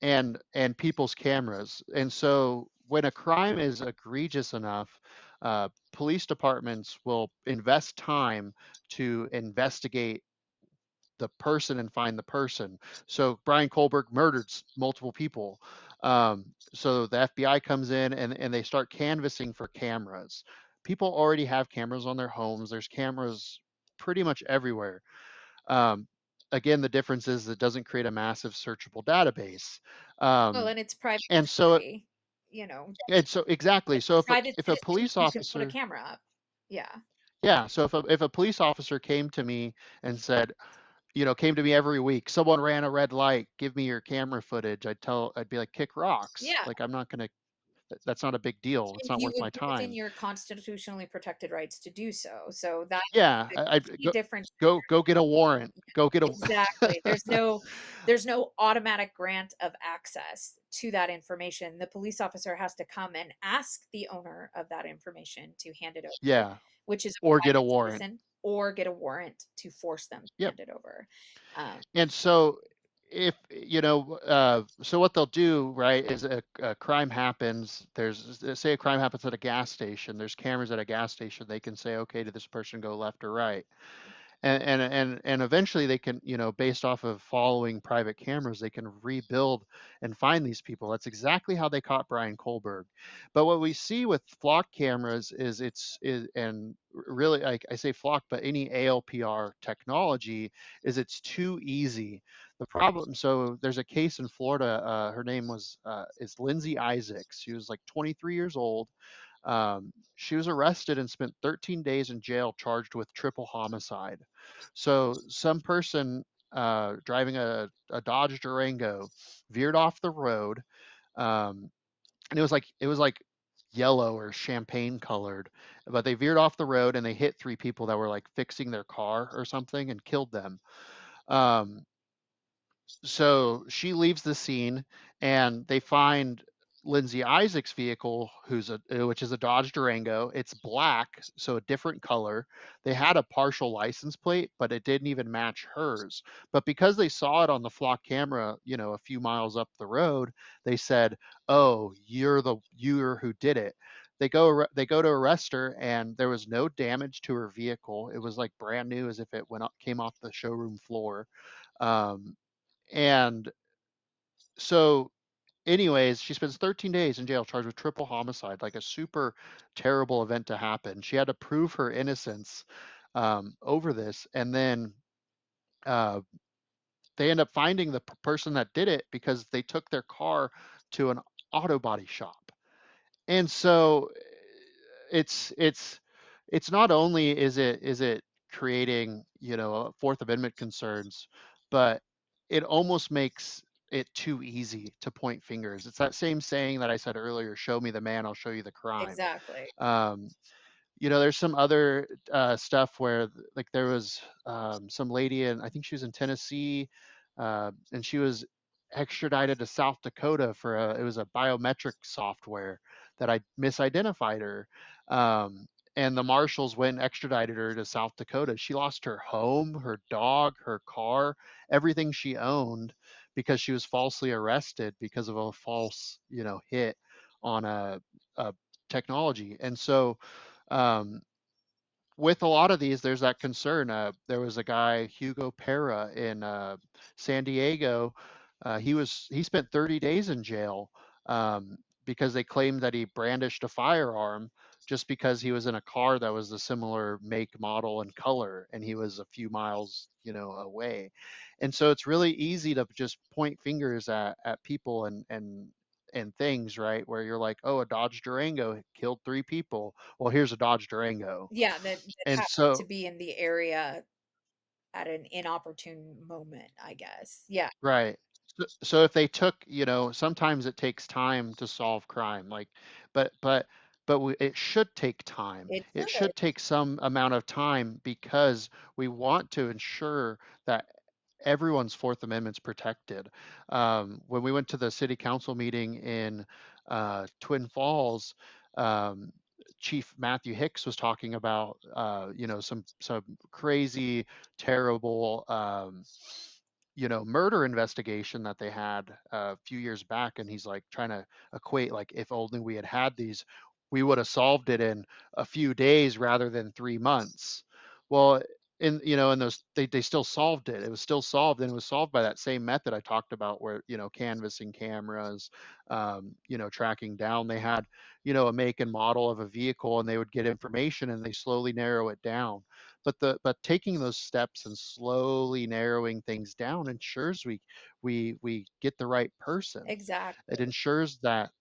Mhm. and people's cameras. And so when a crime is egregious enough, police departments will invest time to investigate the person and find the person. So Brian Kohlberg murdered multiple people. So the FBI comes in and they start canvassing for cameras. People already have cameras on their homes. There's cameras pretty much everywhere. Um, Again, the difference is it doesn't create a massive searchable database. Well, Um, and it's private and so, property, you know, and so exactly. So private if a citizens, police you can put a officer, camera up. Yeah. yeah, so if a police officer came to me and said, came to me every week, someone ran a red light, give me your camera footage, I'd be like, kick rocks. Yeah. Like, I'm not gonna. That's not a big deal. It's And not you worth would my be within time. your constitutionally protected rights to do so. So that Yeah, is I the key difference. go get a warrant. Go get a. Exactly. There's no automatic grant of access to that information. The police officer has to come and ask the owner of that information to hand it over, Yeah, which is a or get a private warrant. citizen, or get a warrant to force them to Yep. hand it over. Um, And so if so what they'll do, right, is a crime happens. There's, say a crime happens at a gas station. There's cameras at a gas station. They can say, okay, did this person go left or right? And eventually they can, based off of following private cameras, they can rebuild and find these people. That's exactly how they caught Brian Kohlberg. But what we see with flock cameras is and really, like I say flock, but any ALPR technology, is it's too easy. The problem, so there's a case in Florida. Her name is Lindsay Isaacs. She was like 23 years old. She was arrested and spent 13 days in jail, charged with triple homicide. So some person driving a Dodge Durango veered off the road, um, and it was like yellow or champagne colored, but they veered off the road and they hit three people that were like fixing their car or something and killed them. Um, so she leaves the scene and they find Lindsay Isaac's vehicle, which is a Dodge Durango. It's black, so a different color. They had a partial license plate, but it didn't even match hers. But because they saw it on the flock camera, a few miles up the road, they said, "Oh, you're who did it." They go to arrest her, and there was no damage to her vehicle. It was like brand new, as if it came off the showroom floor. Um, and so, anyways, she spends 13 days in jail charged with triple homicide, like a super terrible event to happen. She had to prove her innocence over this. And then uh, they end up finding the person that did it because they took their car to an auto body shop. And so it's it's not only is it creating, Fourth Amendment concerns, but it almost makes it too easy to point fingers. It's that same saying that I said earlier: "Show me the man, I'll show you the crime." Exactly. Um, there's some other stuff where, like, there was some lady, and I think she was in Tennessee, and she was extradited to South Dakota for it was a biometric software that I misidentified her. And the marshals went and extradited her to South Dakota. She lost her home, her dog, her car, everything she owned, because she was falsely arrested because of a false, hit on a technology. And so, um, with a lot of these, there's that concern. There was a guy, Hugo Pera, in San Diego. He spent 30 days in jail because they claimed that he brandished a firearm just because he was in a car that was a similar make, model, and color, and he was a few miles, away. And so it's really easy to just point fingers at people and things, right? Where you're like, oh, a Dodge Durango killed three people. Well, here's a Dodge Durango. Yeah, that And happened to so, be in the area at an inopportune moment, I guess. Yeah, right. So if they took, sometimes it takes time to solve crime. Like, but but it should take time. it It should. should take some amount of time because we want to ensure that everyone's Fourth Amendment's protected. When we went to the city council meeting in Twin Falls, um, Chief Matthew Hicks was talking about, some crazy, terrible, murder investigation that they had a few years back, and he's like trying to equate, like, if only we had had these, we would have solved it in a few days rather than 3 months. Well, in those, they still solved it. It was still solved, and it was solved by that same method I talked about, where, canvassing cameras, tracking down. They had, a make and model of a vehicle, and they would get information and they slowly narrow it down. But taking those steps and slowly narrowing things down ensures we get the right person. It Exactly. ensures that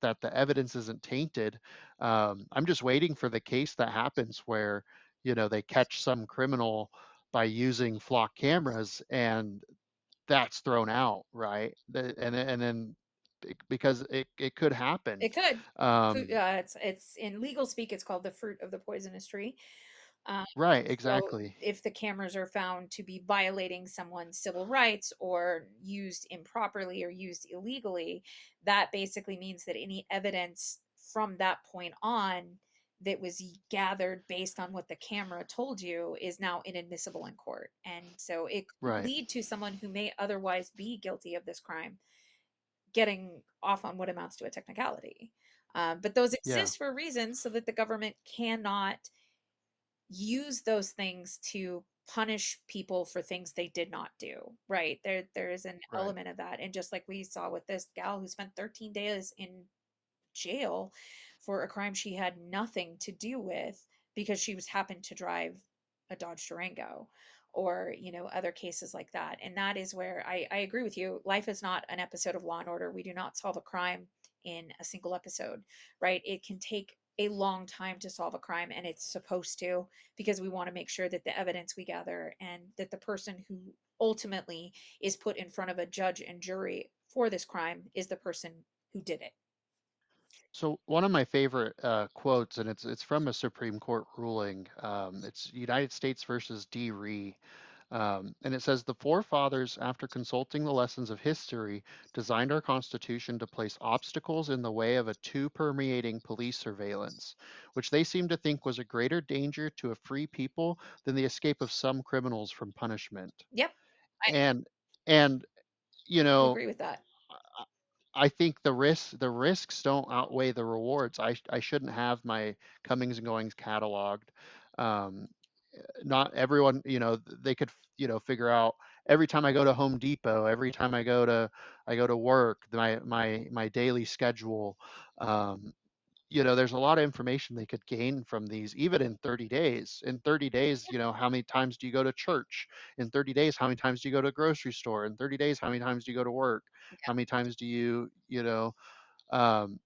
the evidence isn't tainted. I'm just waiting for the case that happens where, they catch some criminal by using flock cameras, and that's thrown out, right? And then, because it could happen. It could. Um, It's in legal speak, it's called the fruit of the poisonous tree. Um, right, so exactly. if the cameras are found to be violating someone's civil rights or used improperly or used illegally, that basically means that any evidence from that point on that was gathered based on what the camera told you is now inadmissible in court. And so it could Right. lead to someone who may otherwise be guilty of this crime getting off on what amounts to a technicality. But those Yeah. exist for reasons so that the government cannot use those things to punish people for things they did not do, right? There is an Right. element of that. And just like we saw with this gal who spent 13 days in jail for a crime she had nothing to do with because she was happened to drive a Dodge Durango, or other cases like that. And that is where I agree with you. Life is not an episode of Law and Order. We do not solve a crime in a single episode, right? It can take a long time to solve a crime, and it's supposed to, because we want to make sure that the evidence we gather and that the person who ultimately is put in front of a judge and jury for this crime is the person who did it. So one of my favorite quotes, and it's from a Supreme Court ruling. It's United States versus D. Ree, and it says the forefathers, after consulting the lessons of history, designed our Constitution to place obstacles in the way of a too permeating police surveillance, which they seemed to think was a greater danger to a free people than the escape of some criminals from punishment. Yep, I And and you do know, agree with that. I think the risks don't outweigh the rewards. I shouldn't have my comings and goings cataloged. Um, Not everyone, they could, figure out every time I go to Home Depot, every time I go to work, my daily schedule. Um, there's a lot of information they could gain from these, even in 30 days. In 30 days, how many times do you go to church? In 30 days, how many times do you go to a grocery store? In 30 days, how many times do you go to work? How many times do um,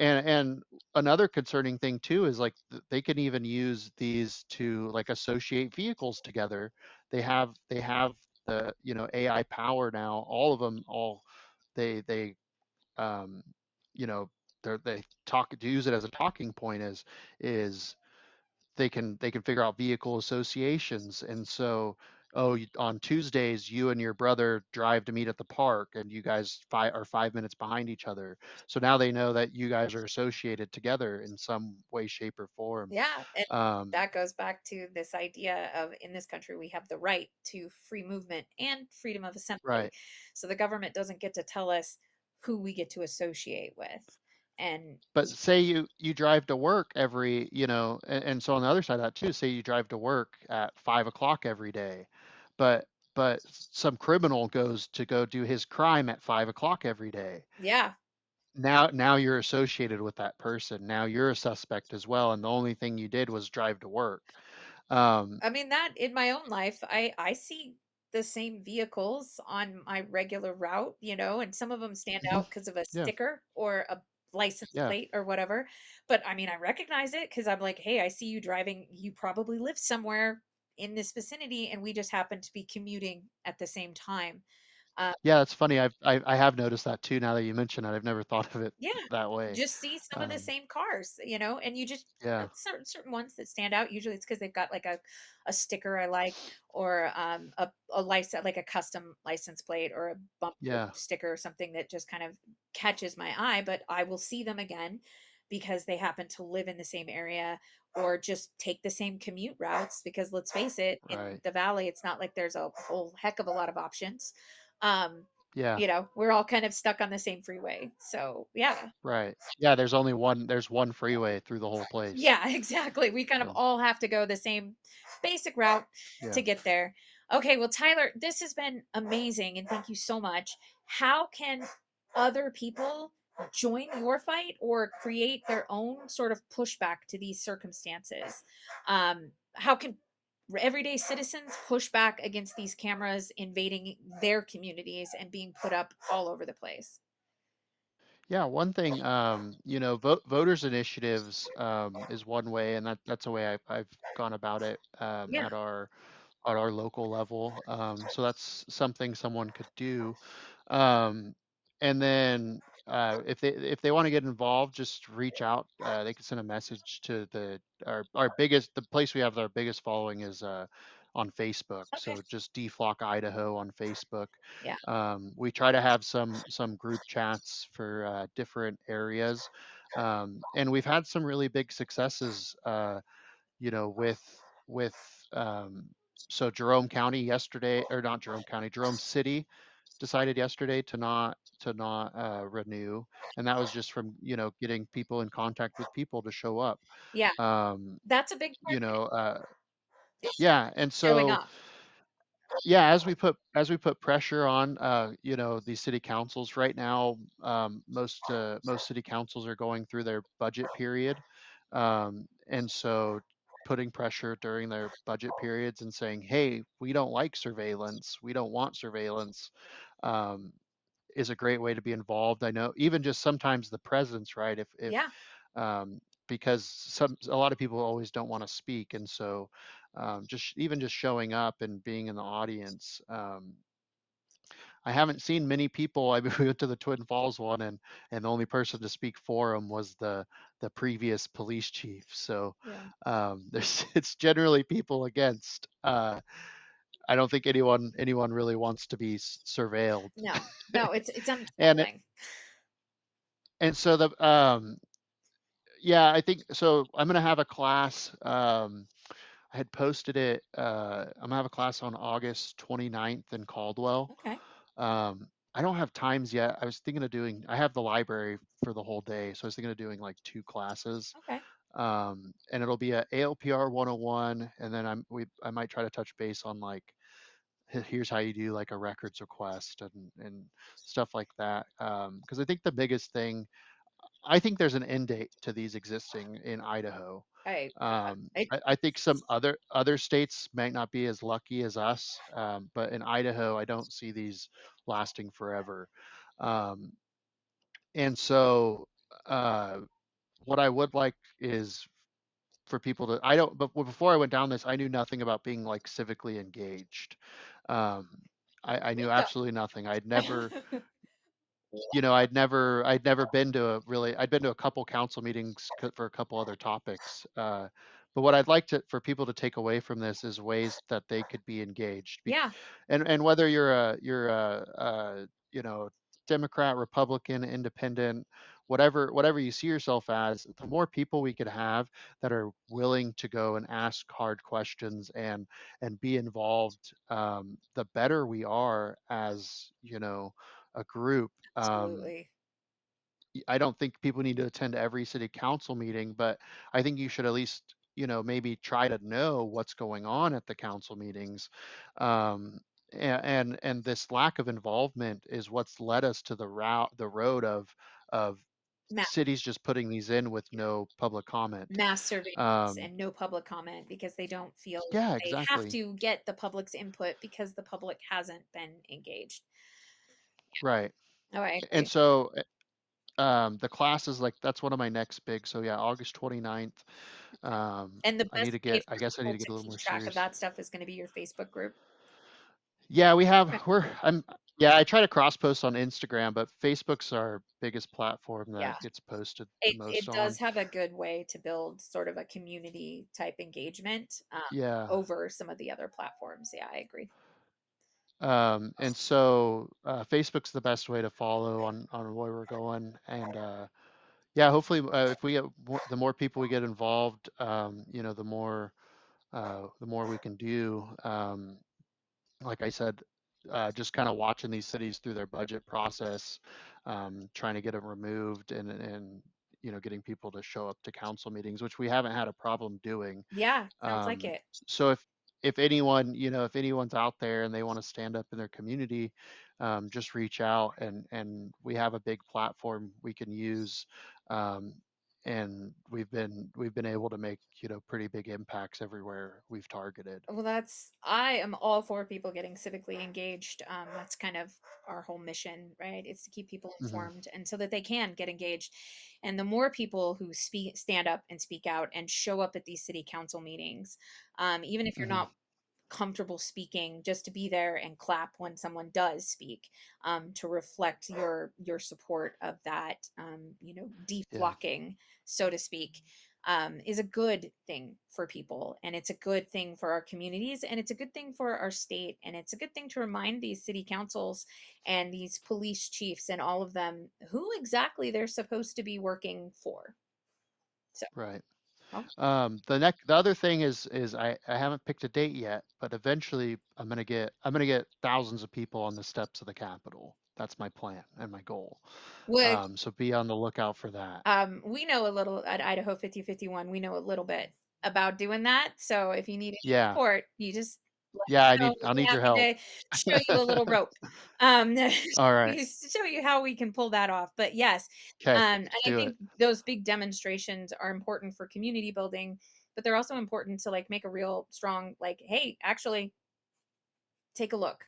and another concerning thing too is like they can even use these to like associate vehicles together. They have the AI power now. All of them, they um, you know they talk to use it as a talking point is they can figure out vehicle associations. And so, oh, on Tuesdays you and your brother drive to meet at the park, and you guys are 5 minutes behind each other, so now they know that you guys are associated together in some way, shape, or form. Yeah, and um, that goes back to this idea of, in this country we have the right to free movement and freedom of assembly. right. So the government doesn't get to tell us who we get to associate with. And But say you drive to work every, and so on the other side of that too, say you drive to work at 5 o'clock every day, but some criminal goes to go do his crime at 5 o'clock every day. yeah, Now you're associated with that person. Now you're a suspect as well, and the only thing you did was drive to work. Um, I mean, that in my own life, I see the same vehicles on my regular route, and some of them stand mhm, out because of a yeah, sticker or a license yeah, plate or whatever. But I mean, I recognize it because I'm like, hey, I see you driving. You probably live somewhere in this vicinity, and we just happen to be commuting at the same time. Um, yeah. That's funny. I have noticed that too. Now that you mention it, I've never thought of it Yeah, that way. just see some of the Um, same cars, and you just yeah, certain ones that stand out. Usually it's because they've got like a sticker I like, or a license, like a custom license plate or a bumper yeah, sticker or something that just kind of catches my eye, but I will see them again because they happen to live in the same area or just take the same commute routes, because let's face it, in right, the valley it's not like there's a whole heck of a lot of options. Um yeah. we're all kind of stuck on the same freeway. So, yeah. Right. Yeah, there's one freeway through the whole place. Yeah, exactly. We kind of So, all have to go the same basic route yeah. to get there. Okay, well, Tyler, this has been amazing and thank you so much. How can other people join your fight or create their own sort of pushback to these circumstances? How can everyday citizens push back against these cameras invading their communities and being put up all over the place? Yeah, one thing, voters initiatives is one way, and that's a way I've gone about it Yeah. at our local level. So that's something someone could do. Um, and then if they want to get involved, just reach out. They can send a message to the place we have our biggest following is on Facebook. Okay. So just Deflock Idaho on Facebook. Yeah. We try to have some group chats for different areas, and we've had some really big successes. With um, so Jerome County yesterday, or not Jerome County, Jerome City decided yesterday to not renew, and that was just from getting people in contact with people to show up. Yeah. Um, That's a big part you of it. know, uh, Yeah, and Showing so up. yeah, as we put pressure on these city councils right now, most city councils are going through their budget period, and so putting pressure during their budget periods and saying, hey, we don't like surveillance, we don't want surveillance, um, is a great way to be involved. I know even just sometimes the presence, right? If Yeah. um, because a lot of people always don't want to speak, and so just showing up and being in the audience. I haven't seen many people. We went to the Twin Falls one, and the only person to speak for them was the previous police chief. So Yeah. there's it's generally people against. I don't think anyone really wants to be surveilled. No. No, it's and unsettling. and so yeah, I think so. I'm gonna have a class. I had posted it. I'm gonna have a class on August 29th in Caldwell. Okay. I don't have times yet. I was thinking of doing. I have the library for the whole day, so I was thinking of doing like two classes. Okay. And it'll be a ALPR 101, and then I might try to touch base on like here's how you do like a records request and stuff like that. Because I think the biggest thing, I think there's an end date to these existing in Idaho. Yeah. I think some other states might not be as lucky as us, but in Idaho, I don't see these lasting forever. Um, and so, uh, what I would like is for people to, I don't, but before I went down this, I knew nothing about being like civically engaged. Um, I Me knew absolutely nothing. I'd never, I'd never been to I'd been to a couple council meetings for a couple other topics. But what I'd like for people to take away from this is ways that they could be engaged. Yeah. And whether you're a Democrat, Republican, Independent, whatever you see yourself as, the more people we could have that are willing to go and ask hard questions and be involved, the better we are as a group. Absolutely. I don't think people need to attend every city council meeting, but I think you should at least, maybe try to know what's going on at the council meetings. And this lack of involvement is what's led us to the road of Ma- cities just putting these in with no public comment. Mass surveillance Um, and no public comment because they don't feel yeah, they have exactly. to get the public's input because the public hasn't been engaged. Right. Oh, I And agree. so the class is like, that's one of my next big. So yeah, August 29th. And the best way I for guess I need people to get to a little keep more track of serious. that stuff is going to be your Facebook group. Yeah, Okay. yeah, I try to cross post on Instagram, but Facebook's our biggest platform Yeah. that gets posted the It most does on. have a good way to build sort of a community type engagement Yeah. over some of the other platforms. Yeah, I agree. And so Facebook's the best way to follow on where we're going. And yeah, hopefully if we get the more people we get involved, the more we can do. Like I said, just kind of watching these cities through their budget process, trying to get them removed and getting people to show up to council meetings, which we haven't had a problem doing. Yeah, sounds like Um, it. so if anyone, if anyone's out there and they want to stand up in their community, just reach out and we have a big platform we can use. Um, and we've been able to make pretty big impacts everywhere we've targeted. Well, I am all for people getting civically engaged. That's kind of our whole mission, right? It's to keep people Hmm. informed and so that they can get engaged. And the more people who stand up and speak out and show up at these city council meetings, even if you're Hmm. not comfortable speaking, just to be there and clap when someone does speak, to reflect your support of that, Yeah. deflocking, so to speak, is a good thing for people, and it's a good thing for our communities, and it's a good thing for our state, and it's a good thing to remind these city councils and these police chiefs and all of them who exactly they're supposed to be working for. So, Right. well, The other thing is I haven't picked a date yet, but eventually I'm gonna get thousands of people on the steps of the Capitol. That's my plan and my goal. would So be on the lookout for that. we know a little at Idaho 5051. We know a little bit. about doing that. So if you need any Yeah. support, you just let Yeah, me know. I'll We'll be need your happy help. to show you a little rope. All right. Show you how we can pull that off. But yes, Okay, and let's I do it. think those big demonstrations are important for community building, but they're also important to like make a real strong like, hey, actually take a look.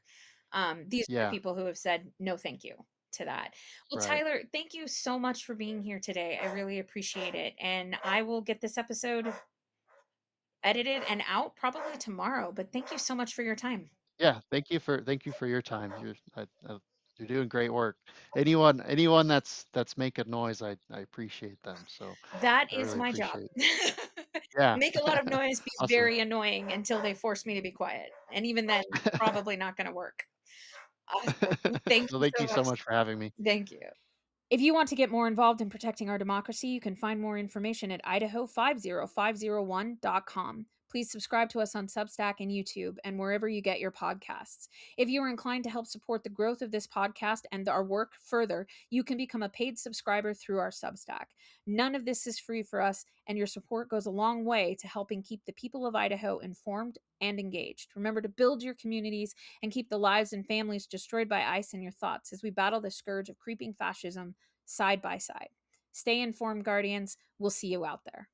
These are the Yeah, people who have said no, thank you to that. Well, right. Tyler, thank you so much for being here today. I really appreciate it. And I will get this episode edited and out probably tomorrow. But thank you so much for your time. Yeah, thank you for your time. You're doing great work. Anyone that's making noise, I appreciate them. So That I is really my job. appreciate. Yeah. Make a lot of noise, be Awesome. very annoying until they force me to be quiet. And even then, probably not going to work. Awesome. Thank Well, you thank so you so much. much for having me. Thank you. If you want to get more involved in protecting our democracy, you can find more information at idaho50501.com. Please subscribe to us on Substack and YouTube and wherever you get your podcasts. If you are inclined to help support the growth of this podcast and our work further, you can become a paid subscriber through our Substack. None of this is free for us, and your support goes a long way to helping keep the people of Idaho informed and engaged. Remember to build your communities and keep the lives and families destroyed by ICE in your thoughts as we battle the scourge of creeping fascism side by side. Stay informed, Guardians. We'll see you out there.